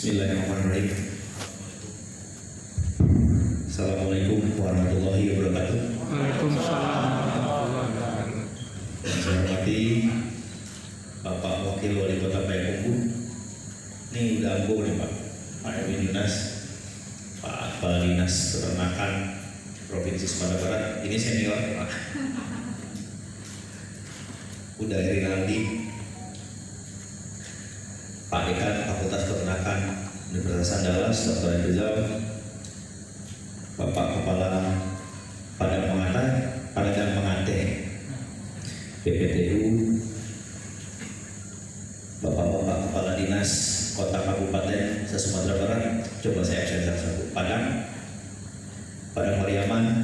Bismillahirrahmanirrahim. Assalamualaikum warahmatullahi wabarakatuh. Waalaikumsalam warahmatullahi wabarakatuh. Yang saya hormati Bapak Wakil Wali Kota Payakumbuh. Ini udah ambo nih Pak Erwin Yunas, Pak Kepala Dinas Peternakan Provinsi Sumatera Barat. Ini senior Pak. Udah Rinaldi, Pak Dekan Fakultas Peternakan Universitas Andalas, Dr. Rizal, Bapak Kepala Padang Mengate PPTU, Bapak-bapak Kepala Dinas Kota Kabupaten se-Sumatera Barat. Coba saya absen satu. Padang Pariaman,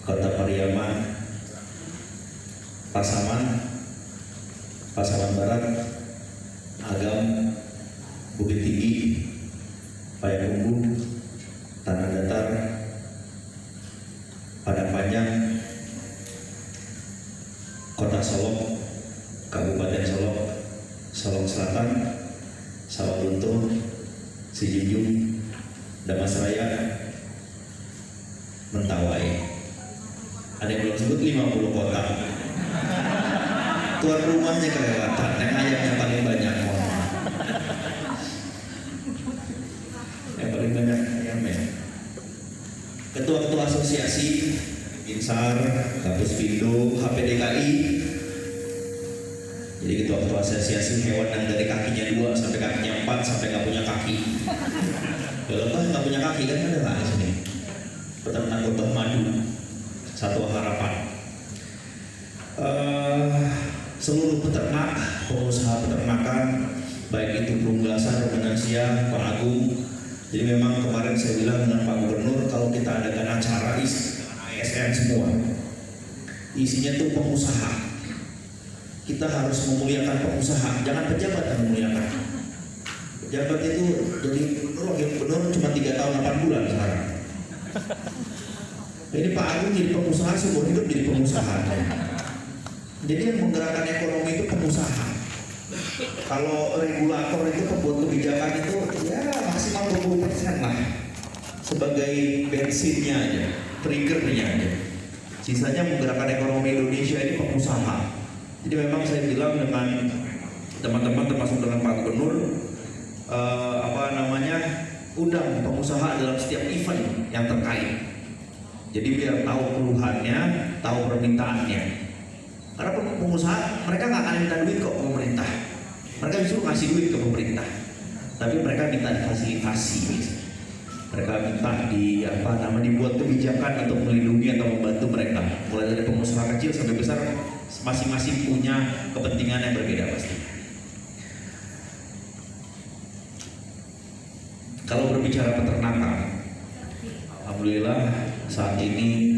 Kota Pariaman, Pasaman Barat, Agam, Bukit Tinggi, Payakumbuh, Tanah Datar, Padang Panjang, Kota Solok, Kabupaten Solok, Solok Selatan, Sawalunto, Sijunjung, Damasraya, Mentawai. Ada yang belum sebut 50 kota. Tuan rumahnya kelewatan, yang ayamnya paling banyak. Yang paling banyak ayamnya. Ketua-ketua asosiasi, Insar, Kapus Pindo, HPDKI. Jadi ketua-ketua asosiasi hewan yang dari kakinya 2 sampai kakinya 4 sampai nggak punya kaki. Kalau nggak punya kaki kan ada nggak di sini? Peternak Kota Madu, Satu Harapan. Seluruh peternak, pengusaha peternakan, baik itu Perumbulasan, Rumenansia, Pak Agung. Jadi memang kemarin saya bilang dengan Pak Gubernur, kalau kita adakan acara ASN semua, isinya tuh pengusaha. Kita harus memuliakan pengusaha, jangan pejabat yang memuliakan. Pejabat itu jadi wakil gubernur cuma 3 tahun 8 bulan sekarang. Ini Pak Agung jadi pengusaha, seumur hidup jadi pengusaha. Jadi yang menggerakkan ekonomi itu pengusaha. Kalau regulator itu pembuat kebijakan itu ya maksimal 20% lah sebagai bensinnya aja, triggernya aja. Sisanya menggerakkan ekonomi Indonesia ini pengusaha. Jadi memang saya bilang dengan teman-teman termasuk dengan Pak Gubernur, undang pengusaha dalam setiap event yang terkait. Jadi biar tahu keluhannya, tahu permintaannya. Karena pengusaha mereka nggak akan minta duit kok ke pemerintah. Mereka justru ngasih duit ke pemerintah. Tapi mereka minta difasilitasi. Mereka minta dibuat kebijakan untuk melindungi atau membantu mereka. Mulai dari pengusaha kecil sampai besar, masing-masing punya kepentingan yang berbeda pasti. Kalau berbicara peternakan, alhamdulillah saat ini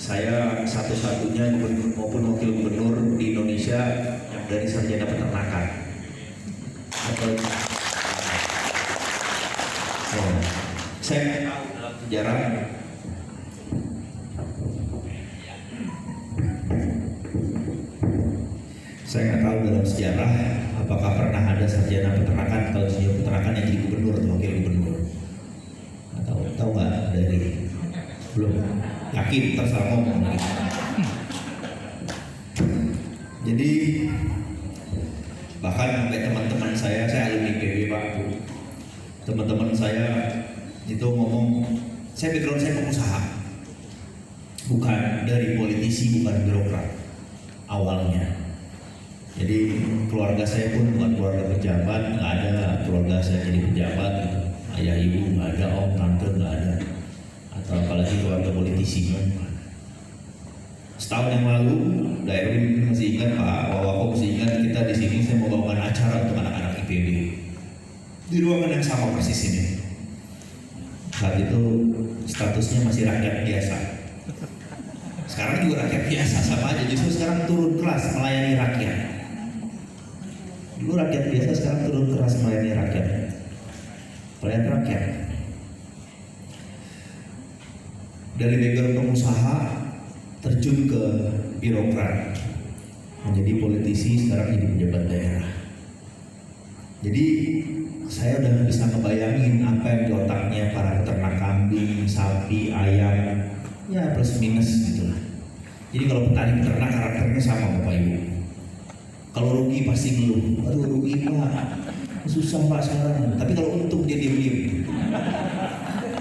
saya satu-satunya gubernur maupun wakil gubernur di Indonesia yang dari sarjana peternakan. Saya tahu dalam sejarah apakah pernah ada sarjana peternakan atau sarjana peternakan yang jadi gubernur atau wakil gubernur. Atau tahu nggak dari belum? Yakin terserah ngomong. Jadi bahkan sampai teman-teman saya alumni IPB Pak, teman-teman saya itu ngomong, saya background saya pengusaha, bukan dari politisi, bukan birokrat awalnya. Jadi keluarga saya pun bukan keluarga pejabat, nggak ada keluarga saya jadi pejabat, ayah ibu nggak ada, om tante nggak ada, atau apalagi keluarga politisi. Setahun yang lalu, Erwin masih ingat, Pak Wawako masih ingat, kita di sini saya mau bawakan acara untuk anak-anak IPB di ruangan yang sama persis ini. Saat itu statusnya masih rakyat biasa. Sekarang juga rakyat biasa sama aja, justru sekarang turun kelas melayani rakyat. Dulu rakyat biasa, sekarang turun kelas melayani rakyat. Pelayan rakyat. Dari background pengusaha terjun ke birokrat, menjadi politisi, sekarang jadi pejabat daerah. Jadi saya udah bisa ngebayangin apa yang di otaknya para peternak kambing, sapi, ayam, ya plus minus gitulah. Jadi kalau petani peternak karakternya sama Bapak Ibu. Kalau rugi pasti ngeluh, aduh rugi Pak, susah Pak sekarang. Tapi kalau untung dia diem-diem.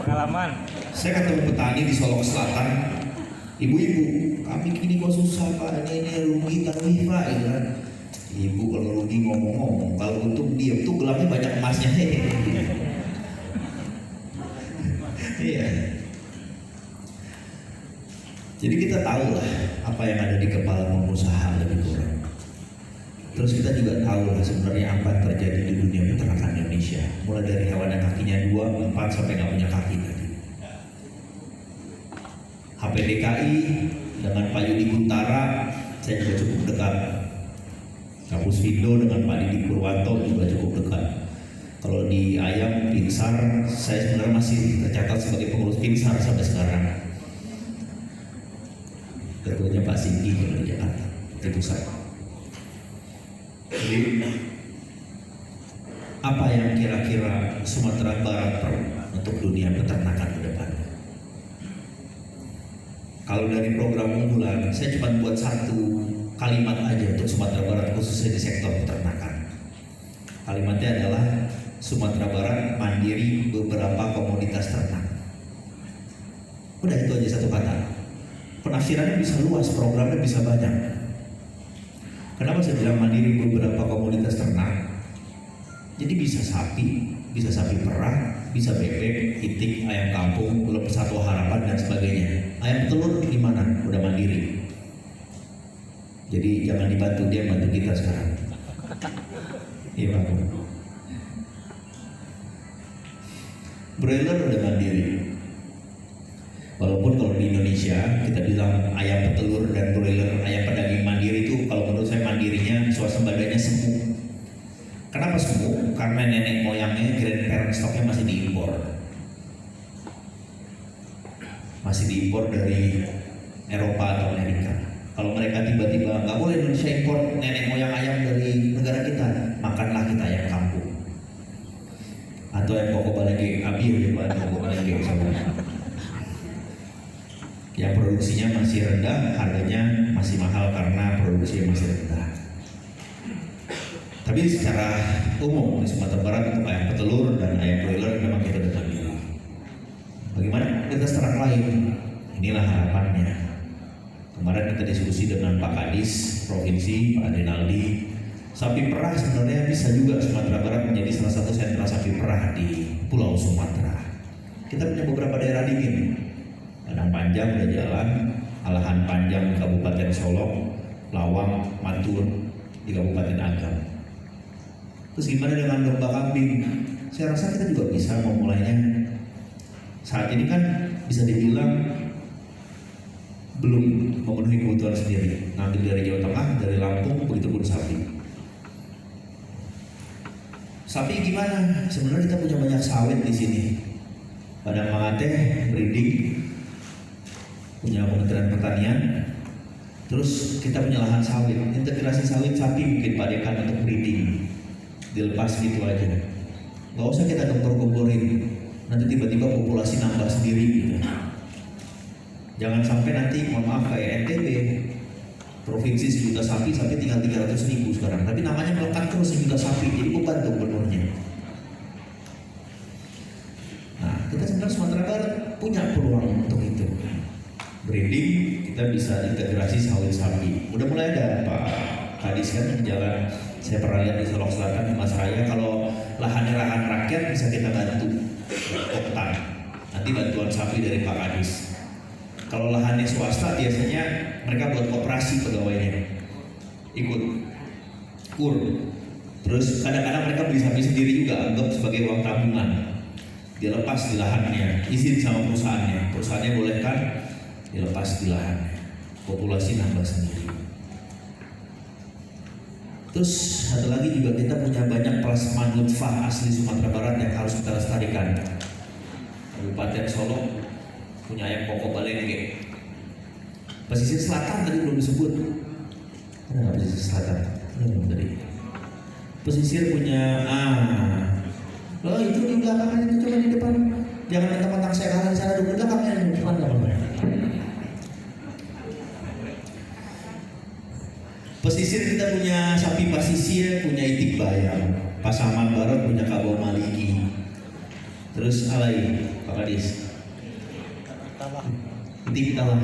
Pengalaman. Saya ketemu petani di Solok Selatan, ibu-ibu, kami kini kok susah Pak, ini rugi tanwih Pak, gitu kan. Ibu kalau rugi ngomong-ngomong, kalau untung diem tuh gelapnya banyak emasnya. Iya. Jadi kita tahu lah apa yang ada di kepala pengusaha lebih kurang. Terus kita juga tahu lah sebenarnya apa yang terjadi di dunia peternakan Indonesia. Mulai dari hewan yang kakinya 2, 4 sampai nggak punya kaki tadi. HPDKI dengan Pak Yudi Guntara saya juga cukup dekat. Kampus Vindo dengan Pak Didi Purwanto juga cukup dekat. Kalau di ayam Pinsar, saya sebenarnya masih tercatat sebagai pengurus Pinsar sampai sekarang. Ketuanya Pak Singgi kalau di Jakarta, di pusat. Jadi apa yang kira-kira Sumatera Barat perlu untuk dunia peternakan ke depan? Kalau dari program unggulan, saya cuma buat satu kalimat aja untuk Sumatera Barat khususnya di sektor peternakan. Kalimatnya adalah Sumatera Barat mandiri beberapa komoditas ternak. Udah itu aja satu kata. Penafsirannya bisa luas, programnya bisa banyak. Kenapa saya bilang mandiri beberapa komoditas ternak? Jadi bisa sapi perah, bisa bebek, itik, ayam kampung, belum satu harapan dan sebagainya. Ayam telur gimana? Udah mandiri. Jadi jangan dibantu, dia bantu kita sekarang. Iya Pak. Broiler udah mandiri. Walaupun kalau di Indonesia kita bilang ayam petelur dan broiler, ayam pedaging mandiri itu kalau menurut saya mandirinya swasembadanya semu. Kenapa semu? Karena nenek moyangnya grandparent stoknya masih diimpor. Masih diimpor dari Eropa atau Amerika. Kalau mereka tiba-tiba nggak boleh Indonesia impor nenek moyang ayam dari negara kita, makanlah kita ayam kampung. Atau ayam koko balenge abir di mana koko balenge sama. Yang produksinya masih rendah, harganya masih mahal karena produksinya masih rendah. Tapi secara umum di Sumatera Barat untuk ayam petelur dan ayam broiler memang kita udah mandiri. Bagaimana kualitas ternak lain? Inilah harapannya. Kemarin kita diskusi dengan Pak Kadis Provinsi, Pak Denaldi. Sapi perah sebenarnya bisa juga Sumatera Barat menjadi salah satu sentra sapi perah di Pulau Sumatera. Kita punya beberapa daerah dingin. Padang Panjang udah jalan, Alahan Panjang di Kabupaten Solok, Lawang, Matur di Kabupaten Agam. Terus gimana dengan domba kambing? Saya rasa kita juga bisa memulainya. Saat ini kan bisa dibilang belum memenuhi kebutuhan sendiri. Ngambil dari Jawa Tengah, dari Lampung, begitu pun sapi. Sapi gimana? Sebenarnya kita punya banyak sawit di sini. Padang Mangate, breeding, punya Kementerian Pertanian. Terus kita punya lahan sawit, integrasi sawit sapi mungkin Pak Dekan untuk breeding. Dilepas gitu aja. Gak usah kita gempor-gemporin. Nanti tiba-tiba populasi nambah sendiri gitu. Jangan sampai nanti, mohon maaf kayak NTB, provinsi 1 juta sapi tinggal 300.000 sekarang. Tapi namanya melekat terus 1 juta sapi, jadi beban tuh gubernurnya. Nah, kita sebenarnya Sumatera Barat punya peluang untuk itu. Breeding, kita bisa integrasi sawit sapi. Udah mulai ada Pak Kadis kan jalan. Saya pernah lihat di Solok Selatan di Mas Raya, kalau lahannya lahan rakyat bisa kita bantu oktan. Nanti bantuan sapi dari Pak Kadis. Kalau lahannya swasta biasanya mereka buat koperasi pegawainya, ikut kur. Terus kadang-kadang mereka beli sapi sendiri juga, anggap sebagai uang tabungan. Dia lepas di lahannya, izin sama perusahaannya. Perusahaannya bolehkan dilepas di lahannya. Populasi nambah sendiri. Terus ada lagi juga kita punya banyak plasma nutfah asli Sumatera Barat yang harus kita lestarikan. Kabupaten Solok punya ayam koko balenge. Pesisir Selatan tadi belum disebut. Ada nggak pesisir Selatan? Belum tadi. Pesisir punya loh itu di belakang itu, coba di depan. Jangan mentang-mentang saya kalah di sana, di belakangnya di depan nggak apa-apa. Pesisir kita punya sapi pasisir, punya itik bayam. Pasaman Barat punya Kabau Maliki. Terus alai Pak Kadis. Itik talah.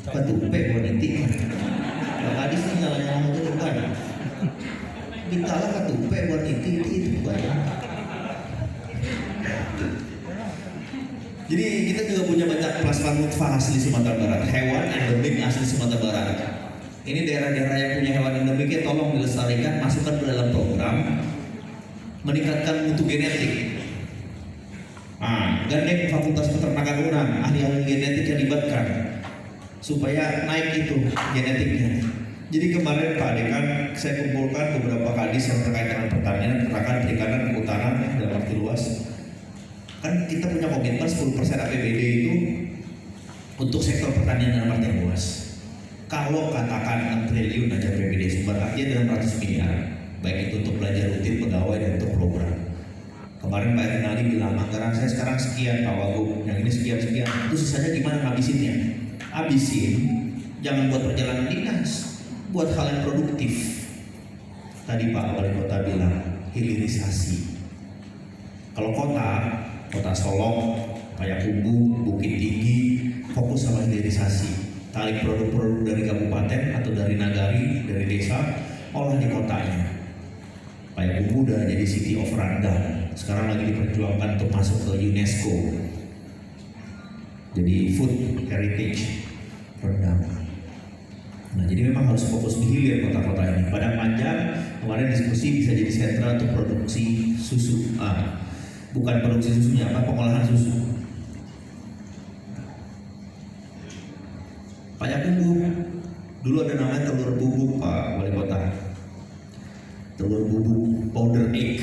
Ketupe buat itik. Pak Kadis ini nyala-nyala itu bukan. Bintala ketupe buat itik itu bayam. Jadi kita juga punya banyak plasma nutfah asli Sumatera Barat, hewan endemik asli Sumatera Barat. Ini daerah-daerah yang punya hewan endemiknya tolong dilestarikan, masukkan ke dalam program meningkatkan mutu genetik. Gandeng Fakultas Peternakan UNAN, ahli-ahli genetik yang libatkan supaya naik itu genetiknya. Jadi kemarin Pak Dekan saya kumpulkan beberapa kadis yang terkait dengan pertanian, peternakan, perikanan, kehutanan dalam arti luas. Kan kita punya komitmen 10% APBD itu untuk sektor pertanian dalam arti luas. Kalau katakan 6 triliun aja APBD, sumber artinya 600 miliar, baik itu untuk belanja rutin pegawai dan untuk program. Kemarin Pak Rinaldi bilang anggaran saya sekarang sekian Pak Wagub, yang ini sekian, itu sisanya gimana ngabisinnya? Habisin, jangan buat perjalanan dinas, buat hal yang produktif. Tadi Pak Wali Kota bilang hilirisasi. Kalau kota Solok, Payakumbuh, Bukit Tinggi fokus sama hilirisasi. Tarik produk-produk dari kabupaten atau dari nagari, dari desa, olah di kotanya. Payakumbuh udah jadi City of Rendang. Sekarang lagi diperjuangkan untuk masuk ke UNESCO. Jadi Food Heritage Rendang. Nah, jadi memang harus fokus di hilir kota-kota ini. Padang Panjang kemarin diskusi bisa jadi sentra untuk produksi susu. Bukan produksi susunya, pengolahan susu. Payakumbuh dulu ada namanya telur bubuk Pak Wali Kota. Telur bubuk powder egg.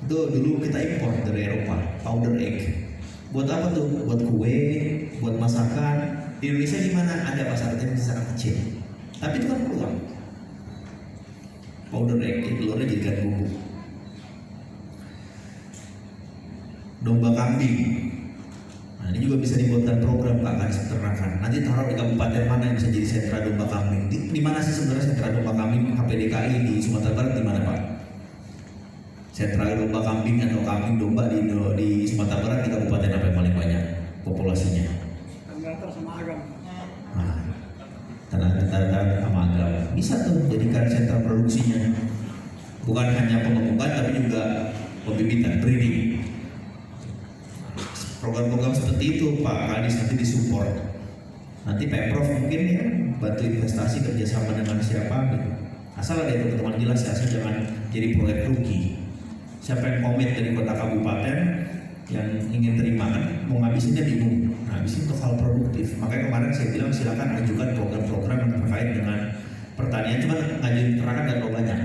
Itu dulu kita impor dari Eropa, powder egg. Buat apa tuh? Buat kue, buat masakan. Di Indonesia di mana ada pasar yang sangat kecil. Tapi itu kan peluang. Powder egg, telurnya jadikan bubuk. Domba kambing. Nah, ini juga bisa dibuatkan program Pak Kadis Peternakan. Nanti taruh di kabupaten mana yang bisa jadi sentra domba kambing. Di mana sih sebenarnya sentra domba kambing HPDKI di Sumatera Barat di mana Pak? Sentra domba kambing atau kambing domba di Sumatera Barat di kabupaten apa yang paling banyak populasinya? Tanah sama Agam. Tanah sama Agam. Bisa tuh jadikan sentra produksinya. Bukan hanya pengemukan tapi juga pembibitan, breeding. Program-program seperti itu Pak Kadis nanti disupport. Nanti Pemprov mungkin ya bantu investasi kerjasama dengan siapa gitu. Asal ada teman-teman jelas ya, asal jangan jadi proyek rugi. Siapa yang komit dari kota kabupaten yang ingin terima kan mau ngabisinnya bingung. Nah, habisin untuk hal produktif. Makanya kemarin saya bilang silakan ajukan program-program yang terkait dengan pertanian. Cuma ngajuin peternakan dan banyak.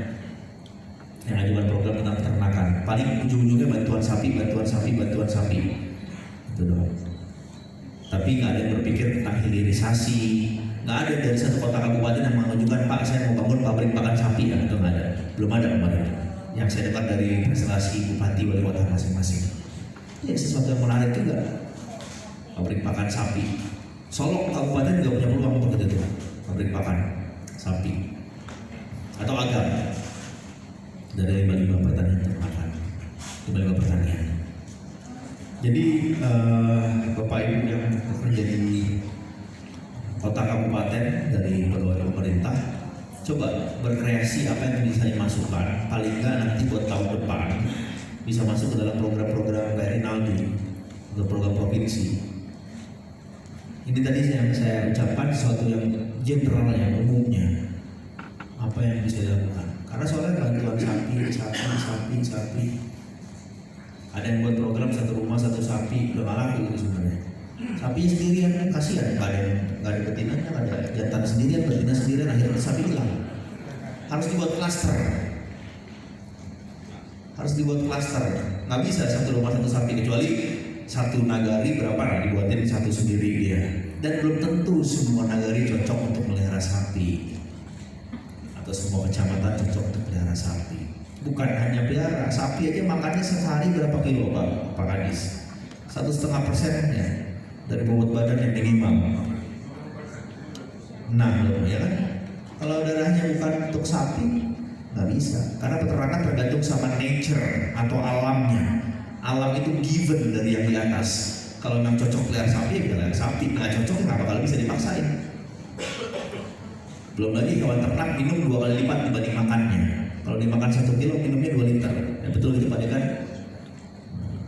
Yang ajukan program tentang peternakan. Paling ujung-ujungnya bantuan sapi. Itu doang. Tapi nggak ada yang berpikir tentang hilirisasi. Nggak ada dari satu kota kabupaten yang mengajukan Pak saya mau bangun pabrik pakan sapi ya, itu nggak ada. Belum ada kemarin. Yang saya dengar dari presentasi bupati wali kota masing-masing. Ya sesuatu yang menarik juga. Pabrik pakan sapi. Solok kabupaten juga punya peluang untuk itu tuh. Pabrik pakan sapi. Atau Agam. Dari limbah pertanian termakan. Limbah pertanian. Jadi Bapak Ibu yang bekerja di kota kabupaten dari pegawai pemerintah, coba berkreasi apa yang bisa dimasukkan. Paling nggak nanti buat tahun depan bisa masuk ke dalam program-program kayak Rinaldi untuk program provinsi. Ini tadi yang saya ucapkan sesuatu yang general yang umumnya apa yang bisa dilakukan. Karena soalnya bantuan sapi. Ada yang buat program satu rumah satu sapi, udah malah gitu sebenarnya. Sapinya sendirian kan kasihan, nggak ada betinanya, nggak ada jantan sendirian, betina sendirian, akhirnya sapi hilang. Harus dibuat klaster. Nggak bisa satu rumah satu sapi kecuali satu nagari berapa lah dibuatin satu sendiri dia. Dan belum tentu semua nagari cocok untuk melihara sapi. Atau ke semua kecamatan cocok untuk pelihara sapi. Bukan hanya pelihara, sapi aja makannya sehari berapa kilo Pak Kadis? 1,5% ya dari bobot badan yang minimal. Nah, ya kan? Kalau darahnya bukan untuk sapi, nggak bisa. Karena peternakan tergantung sama nature atau alamnya. Alam itu given dari yang di atas. Kalau memang cocok pelihara sapi, ya pelihara sapi. Nggak cocok, kenapa kalau bisa dipaksain? Belum lagi hewan ternak minum 2 kali lipat dibanding makannya. Kalau dimakan 1 kilo, minumnya 2 liter. Ya betul gitu Pak kan?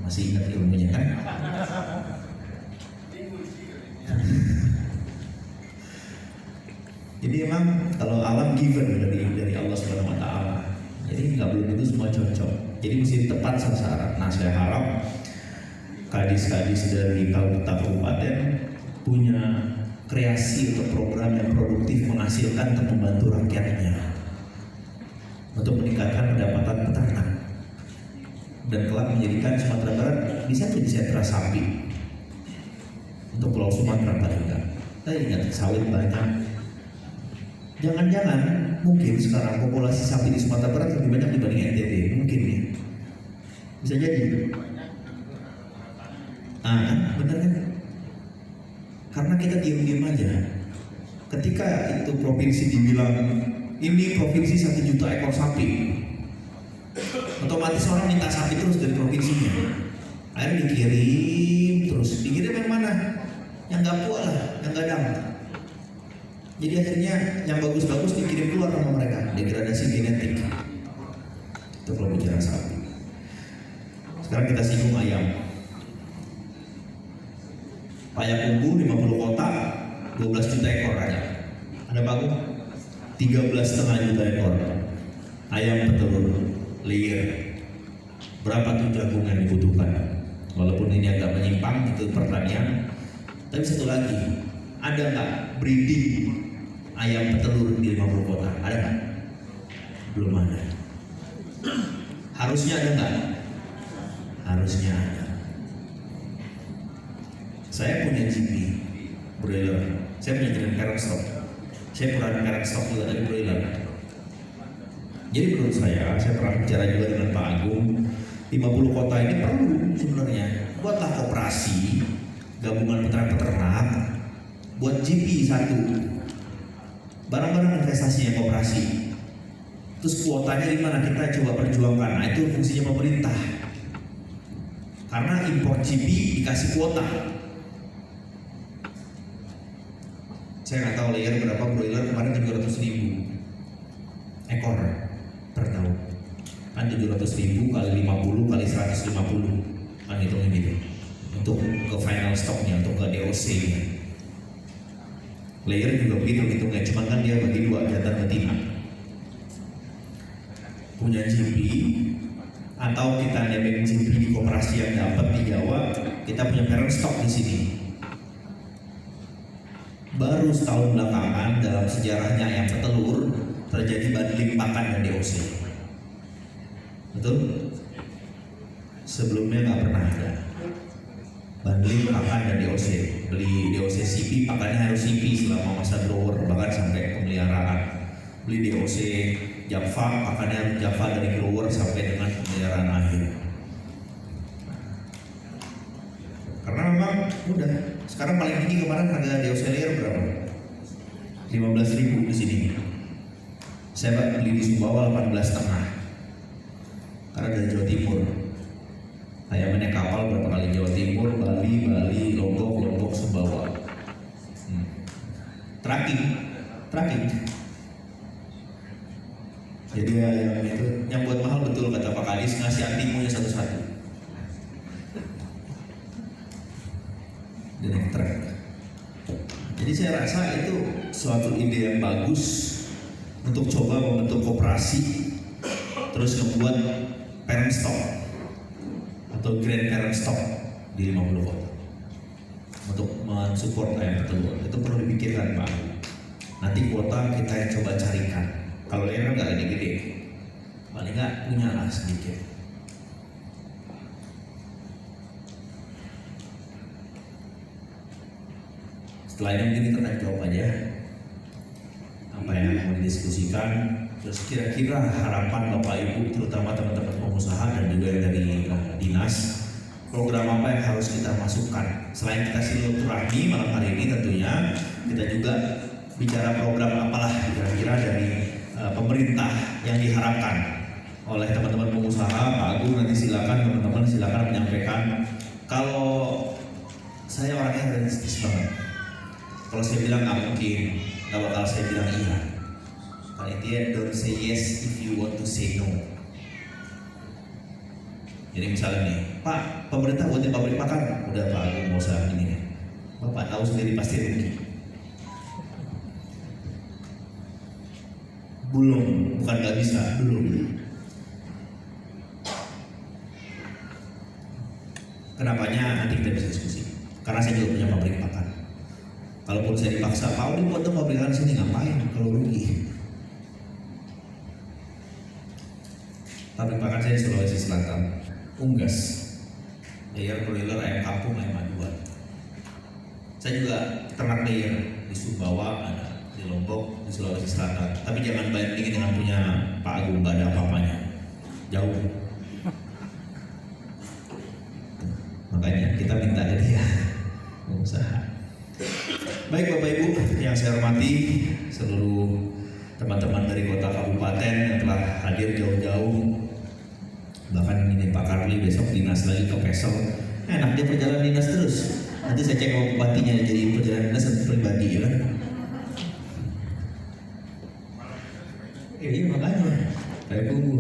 Masih ingat ilmunya kan? Jadi emang kalau alam given dari Allah Subhanahu Wa Taala. Jadi nggak belum itu semua cocok. Jadi mesti tepat sasaran. Nah saya harap kadis-kadis dari kabupaten punya kreasi atau program yang produktif menghasilkan untuk membantu rakyatnya untuk meningkatkan pendapatan peternak dan kelak menjadikan Sumatera Barat bisa jadi sentra sapi untuk Pulau Sumatera paling enggak. Kita ingat sawit banyak. Jangan-jangan mungkin sekarang populasi sapi di Sumatera Barat lebih banyak dibanding NTT, mungkin ya. Bisa jadi. Benar kan? Karena kita diam-diam aja. Ketika itu provinsi dibilang ini provinsi 1 juta ekor sapi, otomatis orang minta sapi terus dari provinsinya. Akhirnya dikirim yang mana? Yang nggak puas lah, yang gadang. Jadi akhirnya yang bagus-bagus dikirim keluar sama mereka, degradasi genetik. Itu kalau bicara sapi. Sekarang kita singgung ayam. Payakumbuh 50 kota, 12 juta ekor ada. Ada bagus 13,5 juta ekor. Ayam petelur, layer. Berapa tuh jagung yang dibutuhkan? Walaupun ini agak menyimpang itu pertanian. Tapi satu lagi, ada nggak breeding ayam petelur di 50 kota? Ada nggak? Belum ada. Harusnya ada nggak? Harusnya ada. Saya punya GP broiler. Saya punya jenis parent stock. Saya pernah parent stock juga dari broiler. Jadi menurut saya pernah bicara juga dengan Pak Agung. 50 kota ini perlu sebenarnya buatlah koperasi, gabungan peternak, buat GP 1, barang-barang investasinya koperasi. Terus kuotanya di mana kita coba perjuangkan. Nah itu fungsinya pemerintah. Karena impor GP dikasih kuota. Saya nggak tahu layer berapa broiler kemarin 700.000 ekor per tahun. Kan 700.000 kali 50 kali 150 kan hitungin gitu. Untuk ke final stocknya, untuk ke DOC nya. Layer juga begitu hitungnya, cuman kan dia bagi 2 jantan betina. Punya GP atau kita nebeng GP di koperasi yang dapat di Jawa, kita punya parent stock di sini. Baru setahun belakangan dalam sejarahnya ayam petelur terjadi bundling pakan dan DOC. Betul? Sebelumnya nggak pernah ada bundling pakan dan DOC. Beli DOC CP, pakannya harus CP selama masa grower bahkan sampai pemeliharaan. Beli DOC Java, pakannya harus Java dari grower sampai dengan pemeliharaan akhir. Karena memang udah. Sekarang paling tinggi kemarin harga DOC layer berapa? 15.000 di sini. Saya beli di Sumbawa 18,5. Karena dari Jawa Timur. Ayamnya kapal berapa kali Jawa Timur, Bali, Lombok, Sumbawa. Tracking. Jadi ayam itu yang buat mahal betul kata Pak Kadis, ngasih antimunya satu-satu. Jadi saya rasa itu suatu ide yang bagus untuk coba membentuk koperasi, terus membuat parent stock atau grand parent stock di 50 kota untuk mensupport ayam petelur. Itu perlu dipikirkan Pak. Nanti kuota kita yang coba carikan. Kalau layer nggak gede-gede, paling nggak punya lah sedikit. Setelah ini mungkin kita tanya jawab aja apa yang mau didiskusikan. Terus kira-kira harapan Bapak Ibu, terutama teman-teman pengusaha dan juga yang dari dinas, program apa yang harus kita masukkan? Selain kita silaturahmi malam hari ini tentunya, kita juga bicara program apalah kira-kira dari pemerintah yang diharapkan oleh teman-teman pengusaha. Pak Agung nanti silakan teman-teman menyampaikan. Kalau saya orangnya realistis banget. Kalau saya bilang nggak mungkin, nggak bakal saya bilang iya. Panitia don't say yes if you want to say no. Jadi misalnya nih, Pak, pemerintah buatin pabrik makan, udah Pak Agung mau usah ini nih. Bapak tahu sendiri pasti rugi. Belum, bukan nggak bisa, belum. Kenapanya nanti kita bisa diskusi. Karena saya juga punya pabrik makan. Kalaupun saya dipaksa, Pak Udi buat dong pabrik makan sini, ngapain kalau rugi? Pabrik makan saya di Sulawesi Selatan, unggas, layer broiler ayam kampung, ayam maduan. Saya juga ternak layer di Sumbawa, ada di Lombok, di Sulawesi Selatan. Tapi jangan bandingin dengan punya Pak Agung, nggak ada apa-apanya, jauh. Makanya kita minta ke dia pengusaha. Baik Bapak Ibu yang saya hormati, seluruh teman-teman dari kota kabupaten yang telah hadir jauh-jauh, bahkan ini Pak Karli besok dinas lagi ke Pesel. Enak dia perjalanan dinas terus. Nanti saya cek sama bupatinya jadi perjalanan dinas pribadi ya kan. Iya makanya kayak tunggu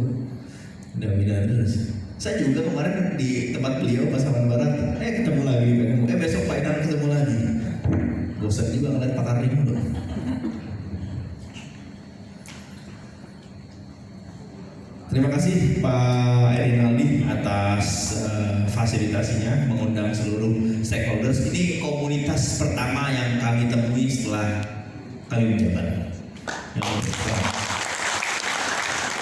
mudah-mudahan terus. Saya juga kemarin di tempat beliau Pasaman Barat, ketemu lagi, besok Pak Inan ketemu lagi. Bosan juga ngeliat Pak Karli dulu. Terima kasih Pak Erinaldi atas fasilitasinya mengundang seluruh stakeholders. Ini komunitas pertama yang kami temui setelah kami menjabat.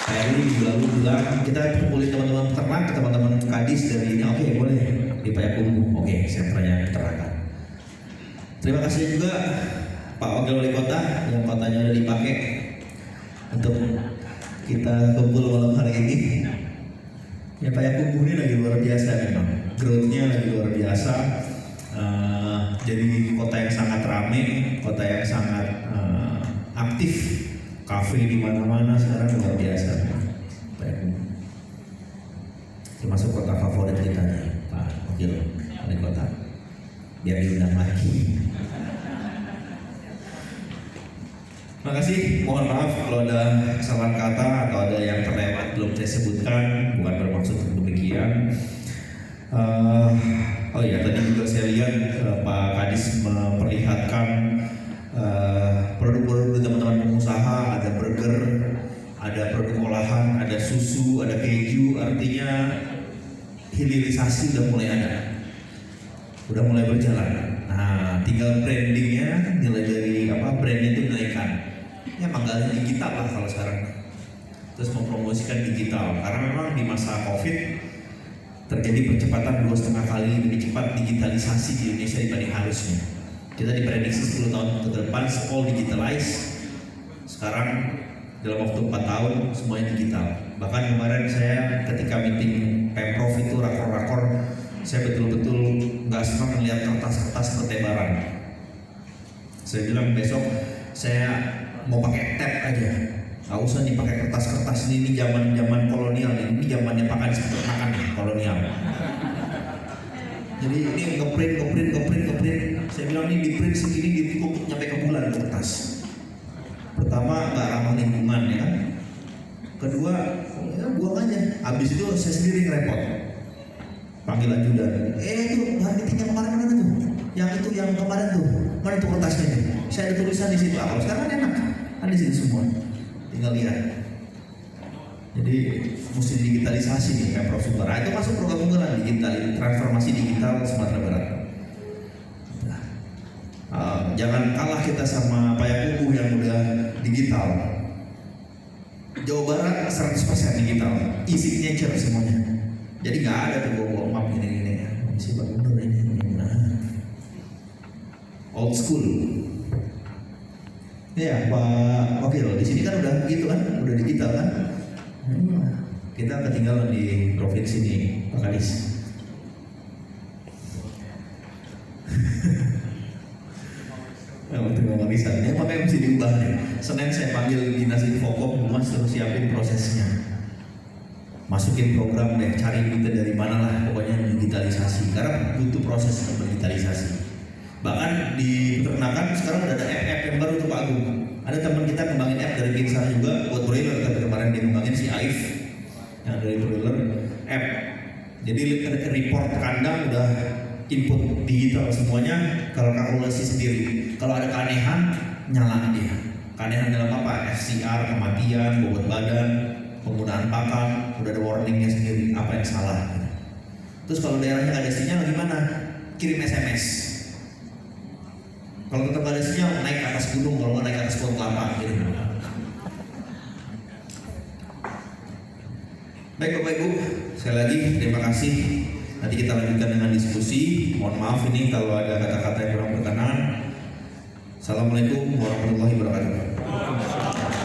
Kayak ini lalu bilang kita kumpulin teman-teman peternak, teman-teman kadis dari ini, oke, boleh di Payakumbuh, oke, sentranya peternakan. Terima kasih juga Pak Wakil Wali Kota yang kotanya udah dipakai untuk kita kumpul malam hari ini. Ya Payakumbuh ini lagi luar biasa memang, growth-nya lagi luar biasa. Jadi kota yang sangat ramai, kota yang sangat aktif, kafe di mana-mana sekarang luar biasa. Payakumbuh termasuk kota favorit kita nih Pak Wakil Wali Kota, biar diundang lagi. Terima kasih, mohon maaf kalau ada kesalahan kata atau ada yang terlewat belum saya sebutkan, bukan bermaksud demikian. Oh iya, tadi juga saya lihat Pak Kadis memperlihatkan produk-produk dari teman-teman pengusaha, ada burger, ada produk olahan, ada susu, ada keju, artinya hilirisasi udah mulai ada, udah mulai berjalan. Nah, tinggal brandingnya, nilai dari brandnya itu dinaikkan. Ya manggalnya digital lah kalau sekarang. Terus mempromosikan digital, karena memang di masa COVID terjadi percepatan 2,5 kali lebih cepat digitalisasi di Indonesia dibanding harusnya. Kita diprediksi 10 tahun ke depan all digitalize. Sekarang dalam waktu 4 tahun semuanya digital. Bahkan kemarin saya ketika meeting Pemprov itu rakor-rakor, saya betul-betul nggak senang melihat kertas-kertas bertebaran. Saya bilang besok saya mau pakai tab aja, nggak usah nih pakai kertas-kertas ini zaman kolonial, ini zamannya pakai peternakan kolonial. Jadi ini ngeprint. Saya bilang ini di print segini ditutup nyampe ke bulan kertas. Pertama nggak ramah lingkungan ya kan. Kedua ya buang aja. Habis itu saya sendiri ngerepot. Panggil ajudan. Itu bahan meetingnya kemarin mana tuh? Yang itu yang kemarin tuh. Mana tuh kertasnya nih? Saya ada tulisan di situ. Kalau sekarang kan enak. Kan di situ semua. Tinggal lihat. Jadi mesti digitalisasi nih Pemprov Sumbar. Itu masuk program unggulan digital, transformasi digital Sumatera Barat. Nah, jangan kalah kita sama Payakumbuh yang udah digital. Jawa Barat 100% digital, e-signature semuanya. Jadi nggak ada tuh bawa map gini-gini ya. Si Pak Gubernur ini. Nah, old school. Iya, Pak Wakil, di sini kan udah begitu kan, udah digital kan. Kita ketinggalan di provinsi ini, Pak Kadis. Untuk warisan, ini makanya mesti diubah nih. Senin saya panggil dinas Infocom, Humas terus siapin prosesnya. Masukin program deh, cari duitnya dari mana lah, pokoknya digitalisasi. Karena butuh proses untuk digitalisasi. Bahkan di peternakan sekarang udah ada app yang baru tuh Pak Agung. Ada teman kita kembangin app dari Pinsar juga buat broiler, tapi kemarin dia kembangin si Aif yang dari broiler app. Jadi report kandang udah input digital semuanya, kalau kalkulasi sendiri. Kalau ada keanehan, nyala dia. Keanehan dalam apa? FCR, kematian, bobot badan, penggunaan pakan, udah ada warningnya sendiri, apa yang salah. Terus kalau daerahnya nggak ada sinyal gimana? Kirim SMS. Kalau tetap ada sinyal, naik ke atas gunung, kalau nggak naik ke atas pohon kelapa. Gitu. Baik Bapak Ibu, sekali lagi terima kasih. Nanti kita lanjutkan dengan diskusi. Mohon maaf ini kalau ada kata-kata yang kurang berkenan. Assalamualaikum warahmatullahi wabarakatuh.